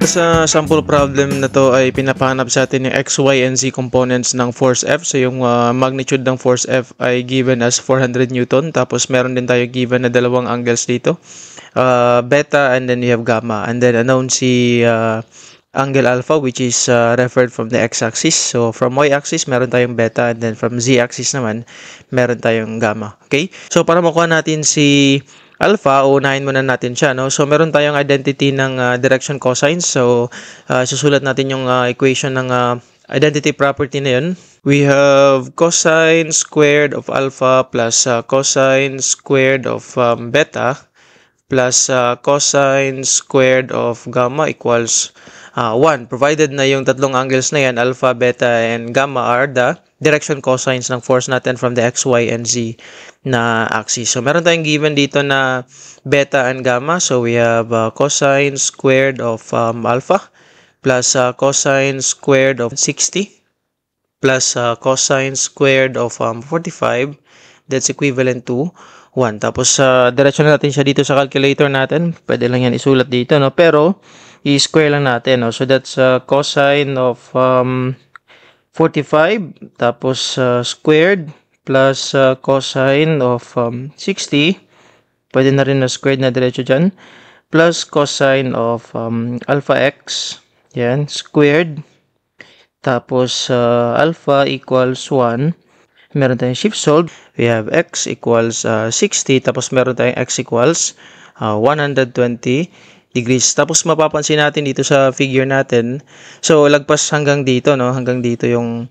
Sa sample problem na to ay pinapahanap sa atin yung x, y, and z components ng force F. So yung magnitude ng force F ay given as 400 Newton. Tapos meron din tayo given na dalawang angles dito. Beta and then we have gamma. And then unknown si angle alpha which is referred from the x-axis. So from y-axis meron tayong beta and then from z-axis naman meron tayong gamma. Okay? So para makuha natin si alpha, unahin muna natin siya, no? So, meron tayong identity ng direction cosines. So, susulat natin yung equation ng identity property na yun. We have cosine squared of alpha plus cosine squared of beta plus cosine squared of gamma equals 1. Provided na yung tatlong angles na yan, alpha, beta, and gamma are the direction cosines ng force natin from the x, y, and z na axis. So, meron tayong given dito na beta and gamma. So, we have cosine squared of alpha plus cosine squared of 60 plus cosine squared of 45. That's equivalent to 1. Tapos, diretsyon natin siya dito sa calculator natin. Pwede lang yan isulat dito, no? Pero, i-square lang natin, no? So, that's cosine of 45, tapos squared, plus cosine of 60. Pwede na rin na squared na diretso dyan. Plus cosine of alpha x. Yan, squared. Tapos, alpha equals 1. Meron tayong shift solve. We have x equals 60. Tapos, meron tayong x equals 120 degrees. Tapos, mapapansin natin dito sa figure natin. So, lagpas hanggang dito, no? Hanggang dito yung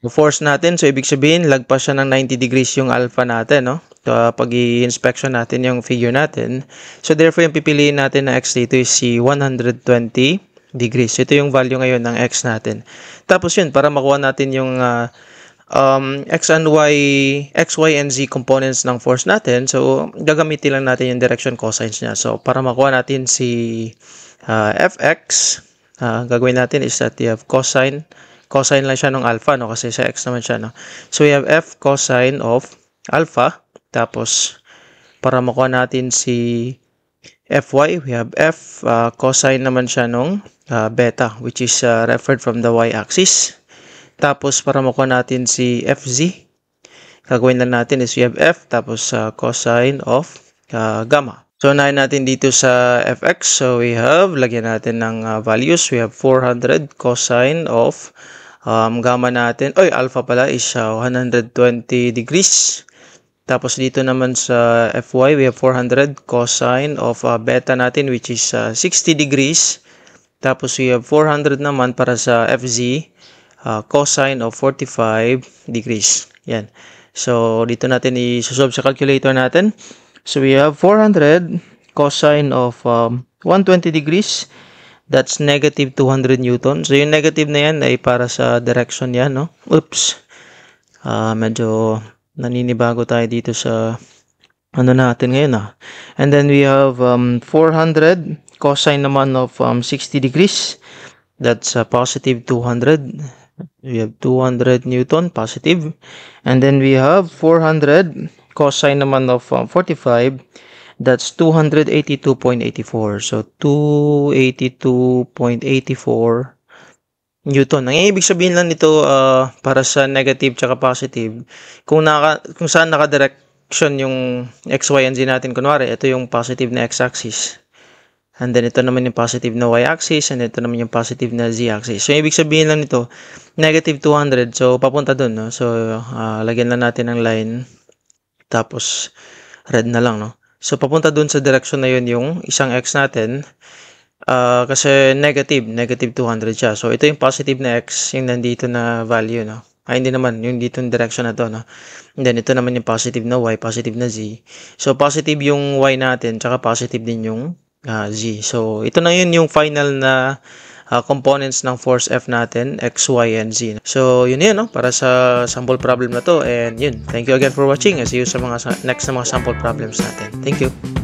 force natin. So, ibig sabihin, lagpas siya ng 90 degrees yung alpha natin, no? Pag i-inspection natin yung figure natin. So, therefore, yung pipiliin natin na x dito is si 120 degrees. Ito yung value ngayon ng x natin. Tapos yun, para makuha natin yung x, y, and z components ng force natin. So, gagamitin lang natin yung direction cosines niya. So, para makuha natin si fx, gagawin natin is that you have cosine. Cosine lang siya ng alpha, no? Kasi sa x naman siya, no? So, we have f cosine of alpha. Tapos, para makuha natin si fy, we have f cosine naman siya ng beta, which is referred from the y-axis. Tapos, para makuha natin si fz, gagawin lang natin is we have f, tapos cosine of gamma. So, unahin natin dito sa fx. So, we have, lagyan natin ng values. We have 400 cosine of gamma natin. Alpha pala is 120 degrees. Tapos, dito naman sa fy, we have 400 cosine of beta natin, which is 60 degrees. Tapos, we have 400 naman para sa fz, cosine of 45 degrees. Yan. So, dito natin i-solve sa calculator natin. So, we have 400 cosine of 120 degrees. That's negative 200 Newton. So, yung negative na yan ay para sa direction yan, no? Oops. Medyo naninibago tayo dito sa ano natin ngayon, And then, we have 400 cosine naman of 60 degrees. That's positive 200. We have 200 Newton, positive. And then we have 400 cosine naman of 45. That's 282.84. So, 282.84 Newton. Ang ibig sabihin lang nito para sa negative tsaka positive, kung saan naka-direction yung x, y, and z natin. Kunwari, ito yung positive na x-axis. And then, ito naman yung positive na y-axis. And ito naman yung positive na z-axis. So, ibig sabihin lang nito, negative 200. So, papunta dun, no? So, lagyan lang natin ng line. Tapos, red na lang, no? So, papunta dun sa direction na yun yung isang x natin. Kasi negative 200 siya. So, ito yung positive na x, yung nandito na value, no? Hindi naman, yung dito yung direction na to, no? And then, ito naman yung positive na y, positive na z. So, positive yung y natin, tsaka positive din yung z. So, ito na yun yung final na components ng force F natin, x, y, and z. So, yun yun, no? Para sa sample problem na to. And yun, thank you again for watching. See you sa mga next na mga sample problems natin. Thank you.